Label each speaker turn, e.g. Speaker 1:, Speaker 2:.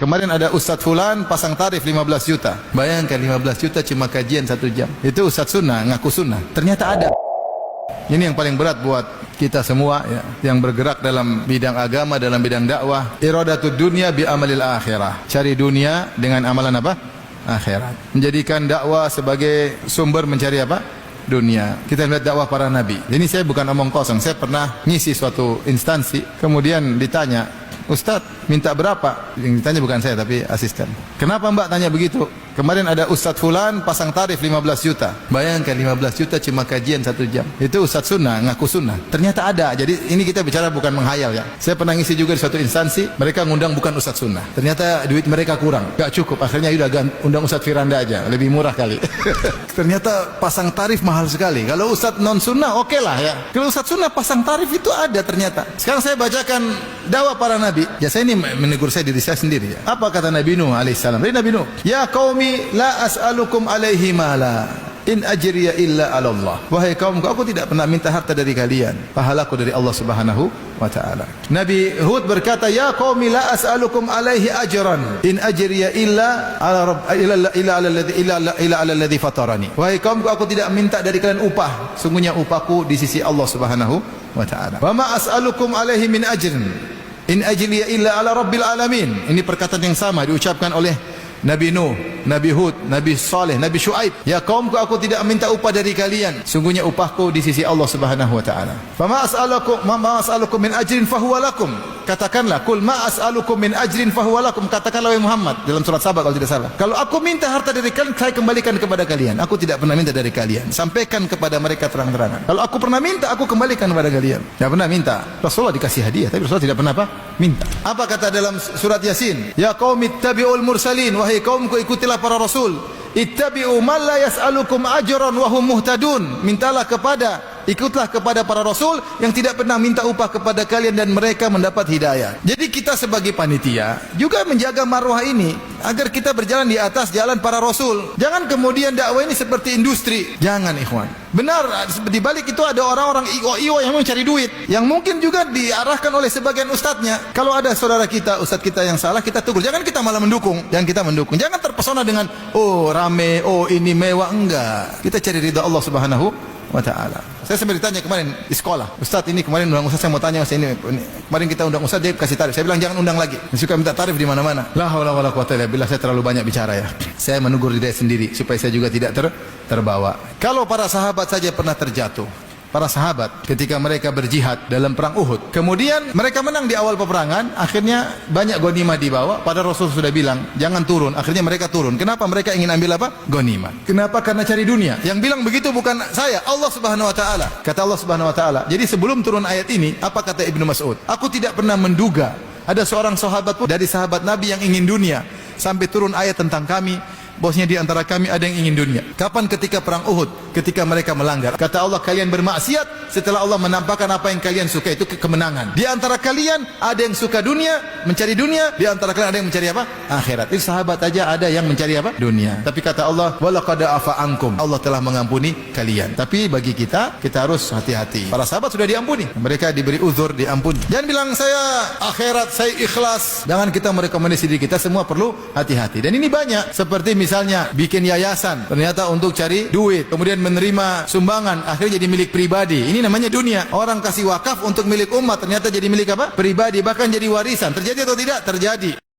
Speaker 1: Kemarin ada Ustadz Fulan pasang tarif 15 juta. Bayangkan 15 juta cuma kajian 1 jam. Itu Ustadz sunnah, ngaku sunnah. Ternyata ada. Ini yang paling berat buat kita semua ya, yang bergerak dalam bidang agama, dalam bidang dakwah. Iradatud dunya bi amalil akhirah. Cari dunia dengan amalan apa? Akhirat. Menjadikan dakwah sebagai sumber mencari apa? Dunia. Kita lihat dakwah para nabi. Ini saya bukan omong kosong. Saya pernah ngisi suatu instansi, kemudian ditanya, Ustadz minta berapa? Yang ditanya bukan saya tapi asisten. Kenapa Mbak tanya begitu? Kemarin ada Ustadz Fulan pasang tarif 15 juta. Bayangkan 15 juta cuma kajian 1 jam. Itu Ustadz sunnah, ngaku sunnah. Ternyata ada. Jadi ini kita bicara bukan menghayal ya. Saya pernah ngisi juga di suatu instansi, mereka ngundang bukan Ustadz sunnah. Ternyata duit mereka kurang, gak cukup. Akhirnya udah undang Ustadz Firanda aja, lebih murah kali. Ternyata pasang tarif mahal sekali. Kalau Ustadz non sunnah oke lah ya. Kalau Ustadz sunnah pasang tarif itu ada ternyata. Sekarang saya bacakan dakwah para nabi. Ya saya ini menegur saya diri saya sendiri ya. Apa kata Nabi Nuh alaihissalam? Dari Nabi Nuh, ya qaumi la as'alukum alaihi mala in ajriya illa 'ala Allah. Wahai kaumku, aku tidak pernah minta harta dari kalian. Pahalaku dari Allah Subhanahu wa taala. Nabi Hud berkata, ya qaumi la as'alukum alaihi ajran in ajriya illa 'ala alladhi fatarani. Wahai kaumku, aku tidak minta dari kalian upah. Sungguhnya upahku di sisi Allah Subhanahu wa taala. Wa ma as'alukum alaihi min ajrin in ajliya illa 'ala rabbil alamin. Ini perkataan yang sama diucapkan oleh Nabi Nuh, Nabi Hud, Nabi Saleh, Nabi Syuaib. Ya kaumku, aku tidak minta upah dari kalian. Sungguhnya upahku di sisi Allah Subhanahu wa taala. Fama as'alukum min ajrin fahuwa lakum. Katakanlah, kul ma as'alukum min ajrin fahuwa lakum. Katakanlah wahai Muhammad dalam surat Sabah kalau tidak salah. Kalau aku minta harta dari kalian, saya kembalikan kepada kalian. Aku tidak pernah minta dari kalian. Sampaikan kepada mereka terang-terangan. Kalau aku pernah minta, aku kembalikan kepada kalian. Tidak pernah minta. Rasulullah dikasih hadiah, tapi Rasulullah tidak pernah apa? Minta. Apa kata dalam surat Yasin? Ya qaumi ittabi'ul mursalin. Wahai kaumku, ikutilah para rasul. Ittabi'u man la yas'alukum ajran wa hum muhtadun. Ikutlah kepada para rasul yang tidak pernah minta upah kepada kalian dan mereka mendapat hidayah. Jadi kita sebagai panitia juga menjaga marwah ini agar kita berjalan di atas jalan para rasul. Jangan kemudian dakwah ini seperti industri. Jangan ikhwan. Benar, di balik itu ada orang-orang io yang mencari duit, yang mungkin juga diarahkan oleh sebagian ustadznya. Kalau ada saudara kita, ustadz kita yang salah, kita tegur. Jangan kita malah mendukung. Jangan terpesona dengan oh rame, oh ini mewah. Enggak. Kita cari ridha Allah Subhanahu wa ta'ala. Saya sempat ditanya kemarin di sekolah, Ustadz ini kemarin undang Ustadz, saya mau tanya ini kemarin kita undang Ustadz, dia kasih tarif. Saya bilang jangan undang lagi. Dia suka minta tarif di mana-mana. La haula wala quwata illa billah. Saya terlalu banyak bicara ya. Saya menegur diri sendiri supaya saya juga tidak terbawa. Kalau para sahabat saja pernah terjatuh. Para sahabat ketika mereka berjihad dalam perang Uhud, kemudian mereka menang di awal peperangan, akhirnya banyak ghanimah dibawa. Pada Rasul sudah bilang jangan turun, akhirnya mereka turun. Kenapa? Mereka ingin ambil apa? Ghanimah. Kenapa? Karena cari dunia. Yang bilang begitu bukan saya, Allah Subhanahu wa taala. Kata Allah Subhanahu wa taala. Jadi sebelum turun ayat ini, apa kata Ibnu Mas'ud? Aku tidak pernah menduga ada seorang sahabat pun dari sahabat Nabi yang ingin dunia sampai turun ayat tentang kami. Bosnya di antara kami ada yang ingin dunia. Kapan? Ketika perang Uhud, ketika mereka melanggar. Kata Allah, kalian bermaksiat setelah Allah menampakkan apa yang kalian suka, itu kemenangan. Di antara kalian ada yang suka dunia, mencari dunia. Di antara kalian ada yang mencari apa? Akhirat. Ini sahabat aja ada yang mencari apa? Dunia. Tapi kata Allah, walaqad afa ankum. Allah telah mengampuni kalian. Tapi bagi kita harus hati-hati. Para sahabat sudah diampuni. Mereka diberi uzur, diampuni. Jangan bilang saya akhirat, saya ikhlas. Jangan kita merekomendasi diri kita, semua perlu hati-hati. Dan ini banyak. Seperti misalnya bikin yayasan ternyata untuk cari duit, kemudian menerima sumbangan, akhirnya jadi milik pribadi. Ini namanya dunia. Orang kasih wakaf untuk milik umat, ternyata jadi milik apa? Pribadi, bahkan jadi warisan. Terjadi atau tidak? Terjadi.